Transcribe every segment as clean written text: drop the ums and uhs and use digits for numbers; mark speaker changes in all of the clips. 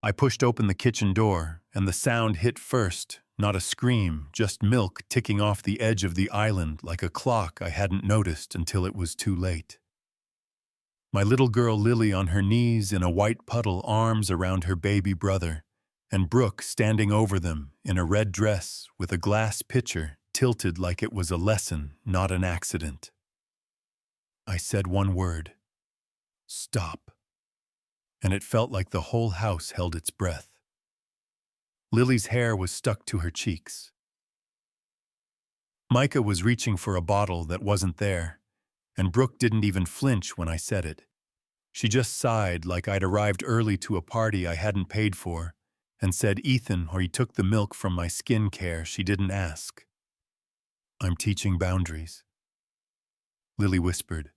Speaker 1: I pushed open the kitchen door, and the sound hit first, not a scream, just milk ticking off the edge of the island like a clock I hadn't noticed until it was too late. My little girl Lily on her knees in a white puddle, arms around her baby brother, and Brooke standing over them in a red dress with a glass pitcher tilted like it was a lesson, not an accident. I said one word: "Stop." And it felt like the whole house held its breath. Lily's hair was stuck to her cheeks. Micah was reaching for a bottle that wasn't there, and Brooke didn't even flinch when I said it. She just sighed like I'd arrived early to a party I hadn't paid for, and said Ethan or he took the milk from my skin care she didn't ask. "I'm teaching boundaries." Lily whispered,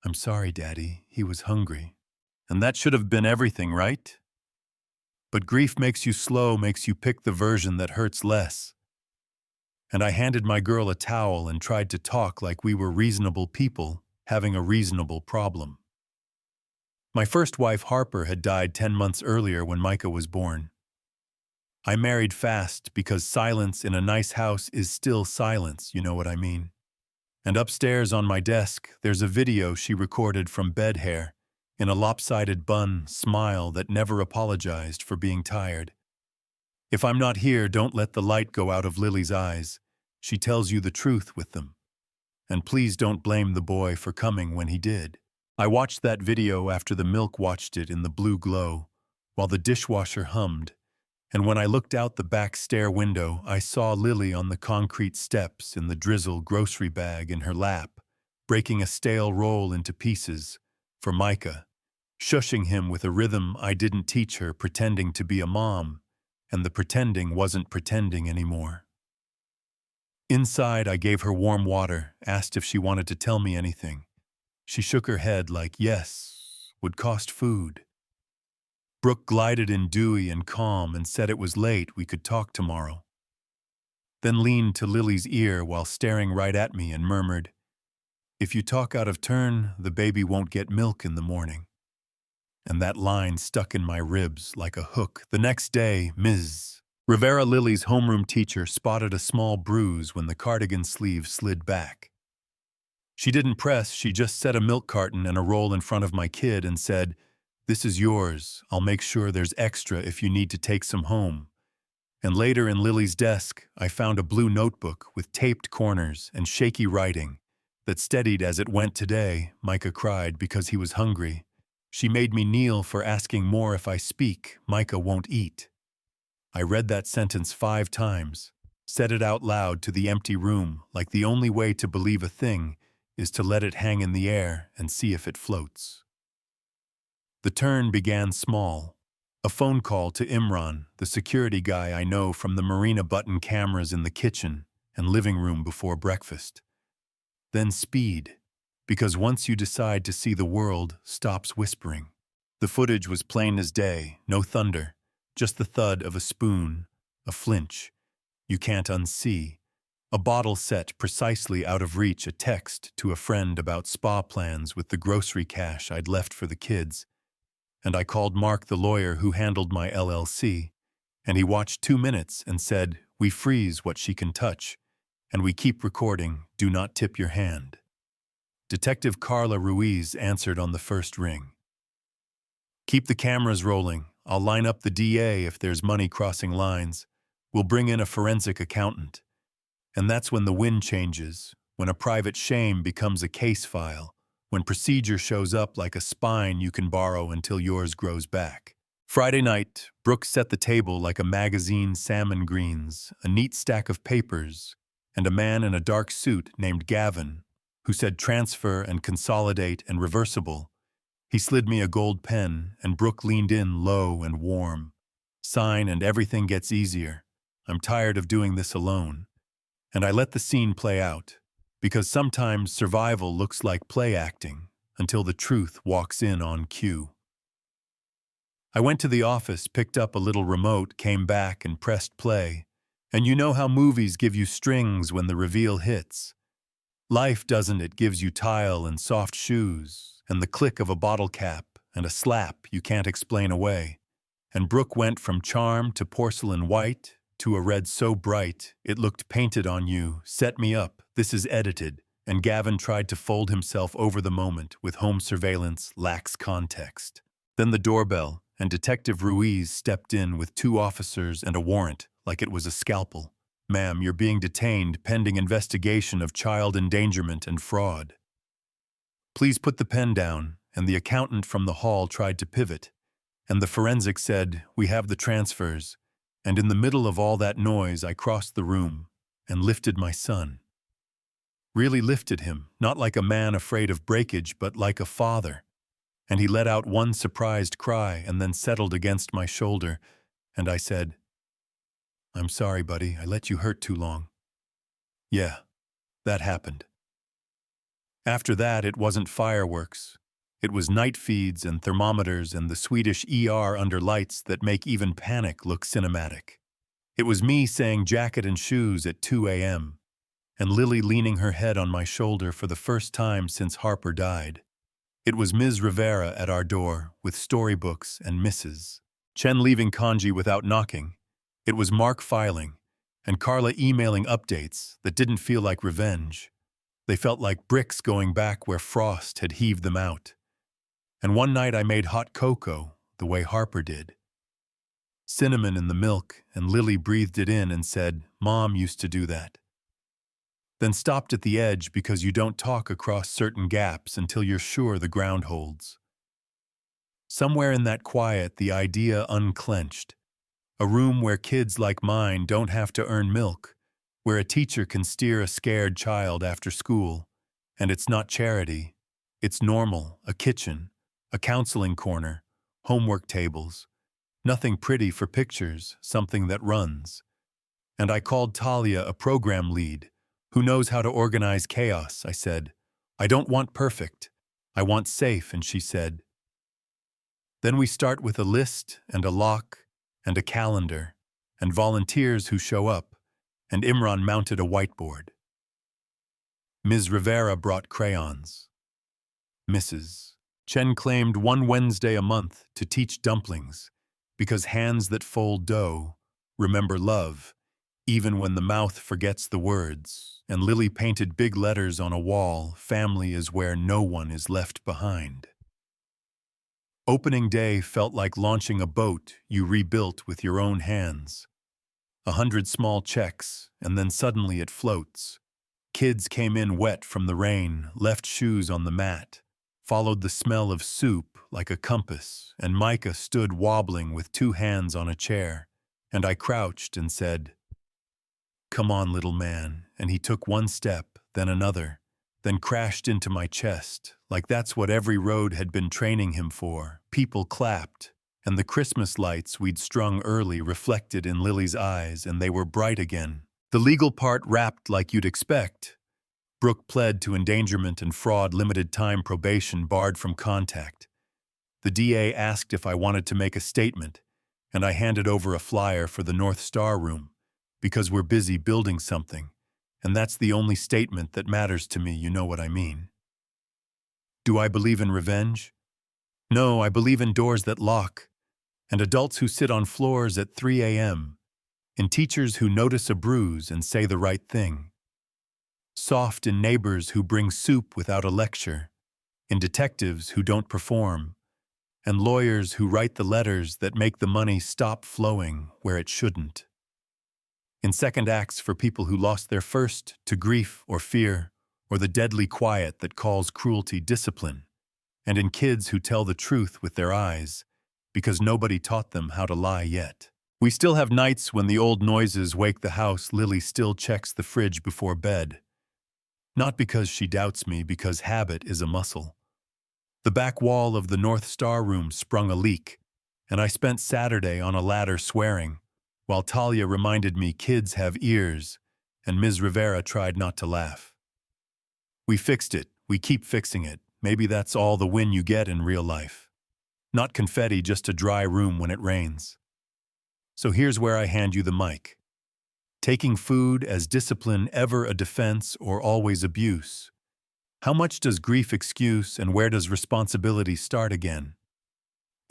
Speaker 1: "I'm sorry, Daddy, he was hungry." And that should have been everything, right? But grief makes you slow, makes you pick the version that hurts less. And I handed my girl a towel and tried to talk like we were reasonable people having a reasonable problem. My first wife, Harper, had died 10 months earlier when Micah was born. I married fast because silence in a nice house is still silence, you know what I mean. And upstairs on my desk, there's a video she recorded from bed hair, in a lopsided bun, smile that never apologized for being tired. If I'm not here, don't let the light go out of Lily's eyes. She tells you the truth with them. And please don't blame the boy for coming when he did. I watched that video after the milk watched it in the blue glow, while the dishwasher hummed, and when I looked out the back stair window, I saw Lily on the concrete steps in the drizzle grocery bag in her lap, breaking a stale roll into pieces for Micah, shushing him with a rhythm I didn't teach her, pretending to be a mom, and the pretending wasn't pretending anymore. Inside, I gave her warm water, asked if she wanted to tell me anything. She shook her head like yes, would cost food. Brooke glided in dewy and calm and said it was late, we could talk tomorrow. Then leaned to Lily's ear while staring right at me and murmured, "If you talk out of turn, the baby won't get milk in the morning." And that line stuck in my ribs like a hook. The next day, Ms. Rivera, Lily's homeroom teacher, spotted a small bruise when the cardigan sleeve slid back. She didn't press, she just set a milk carton and a roll in front of my kid and said, "This is yours. I'll make sure there's extra if you need to take some home." And later in Lily's desk, I found a blue notebook with taped corners and shaky writing that steadied as it went. "Today, Micah cried because he was hungry. She made me kneel for asking more. If I speak, Micah won't eat." I read that sentence 5 times, said it out loud to the empty room, like the only way to believe a thing is to let it hang in the air and see if it floats. The turn began small. A phone call to Imran, the security guy I know from the Marina button cameras in the kitchen and living room before breakfast. Then speed, because once you decide to see the world, stops whispering. The footage was plain as day, no thunder, just the thud of a spoon, a flinch you can't unsee, a bottle set precisely out of reach, a text to a friend about spa plans with the grocery cash I'd left for the kids. And I called Mark, the lawyer who handled my LLC, and he watched 2 minutes and said, "We freeze what she can touch, and we keep recording, do not tip your hand." Detective Carla Ruiz answered on the first ring. "Keep the cameras rolling. I'll line up the DA if there's money crossing lines. We'll bring in a forensic accountant." And that's when the wind changes, when a private shame becomes a case file, when procedure shows up like a spine you can borrow until yours grows back. Friday night, Brooke set the table like a magazine, salmon greens, a neat stack of papers, and a man in a dark suit named Gavin, who said transfer and consolidate and reversible. He slid me a gold pen, and Brooke leaned in low and warm. "Sign and everything gets easier. I'm tired of doing this alone." And I let the scene play out, because sometimes survival looks like play acting until the truth walks in on cue. I went to the office, picked up a little remote, came back and pressed play. And you know how movies give you strings when the reveal hits. Life doesn't, it gives you tile and soft shoes, and the click of a bottle cap, and a slap you can't explain away. And Brooke went from charm to porcelain white to a red so bright it looked painted on you. Set me up, this is edited. And Gavin tried to fold himself over the moment with home surveillance lacks context. Then the doorbell, and Detective Ruiz stepped in with 2 officers and a warrant, like it was a scalpel. Ma'am, you're being detained pending investigation of child endangerment and fraud. Please put the pen down, and the accountant from the hall tried to pivot, and the forensic said, we have the transfers, and in the middle of all that noise I crossed the room and lifted my son. Really lifted him, not like a man afraid of breakage, but like a father. And he let out one surprised cry and then settled against my shoulder, and I said, I'm sorry, buddy, I let you hurt too long. Yeah, that happened. After that, it wasn't fireworks. It was night feeds and thermometers and the Swedish ER under lights that make even panic look cinematic. It was me saying jacket and shoes at 2 a.m., and Lily leaning her head on my shoulder for the first time since Harper died. It was Ms. Rivera at our door with storybooks and Mrs. Chen leaving kanji without knocking. It was Mark filing, and Carla emailing updates that didn't feel like revenge. They felt like bricks going back where frost had heaved them out. And one night I made hot cocoa, the way Harper did. Cinnamon in the milk, and Lily breathed it in and said, Mom used to do that. Then stopped at the edge because you don't talk across certain gaps until you're sure the ground holds. Somewhere in that quiet, the idea unclenched. A room where kids like mine don't have to earn milk, where a teacher can steer a scared child after school, and it's not charity. It's normal, a kitchen, a counseling corner, homework tables. Nothing pretty for pictures, something that runs. And I called Talia a program lead, who knows how to organize chaos, I said. I don't want perfect. I want safe, and she said. Then we start with a list and a lock and a calendar and volunteers who show up, and Imran mounted a whiteboard. Ms. Rivera brought crayons. Mrs. Chen claimed 1 Wednesday a month to teach dumplings, because hands that fold dough remember love, even when the mouth forgets the words, and Lily painted big letters on a wall, family is where no one is left behind. Opening day felt like launching a boat you rebuilt with your own hands. 100 small checks, and then suddenly it floats. Kids came in wet from the rain, left shoes on the mat, followed the smell of soup like a compass, and Micah stood wobbling with 2 hands on a chair, and I crouched and said, Come on, little man, and he took 1 step, then another, then crashed into my chest, like that's what every road had been training him for. People clapped, and the Christmas lights we'd strung early reflected in Lily's eyes, and they were bright again. The legal part wrapped like you'd expect. Brooke pled to endangerment and fraud, limited time probation, barred from contact. The DA asked if I wanted to make a statement, and I handed over a flyer for the North Star room, because we're busy building something, and that's the only statement that matters to me, you know what I mean. Do I believe in revenge? No, I believe in doors that lock, and adults who sit on floors at 3 a.m., in teachers who notice a bruise and say the right thing, soft in neighbors who bring soup without a lecture, in detectives who don't perform, and lawyers who write the letters that make the money stop flowing where it shouldn't. In second acts for people who lost their first to grief or fear, or the deadly quiet that calls cruelty discipline, and in kids who tell the truth with their eyes, because nobody taught them how to lie yet. We still have nights when the old noises wake the house. Lily still checks the fridge before bed. Not because she doubts me, because habit is a muscle. The back wall of the North Star room sprung a leak, and I spent Saturday on a ladder swearing, while Talia reminded me kids have ears, and Ms. Rivera tried not to laugh. We fixed it. We keep fixing it. Maybe that's all the win you get in real life. Not confetti, just a dry room when it rains. So here's where I hand you the mic. Taking food as discipline ever a defense or always abuse? How much does grief excuse, and where does responsibility start again?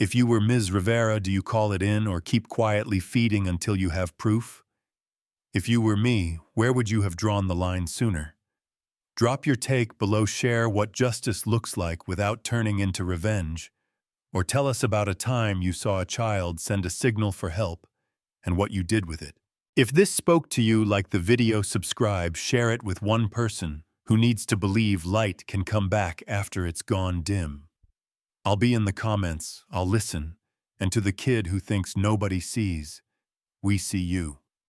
Speaker 1: If you were Ms. Rivera, do you call it in or keep quietly feeding until you have proof? If you were me, where would you have drawn the line sooner? Drop your take below, share what justice looks like without turning into revenge, or tell us about a time you saw a child send a signal for help and what you did with it. If this spoke to you, like the video, subscribe, share it with one person who needs to believe light can come back after it's gone dim. I'll be in the comments, I'll listen, and to the kid who thinks nobody sees, we see you.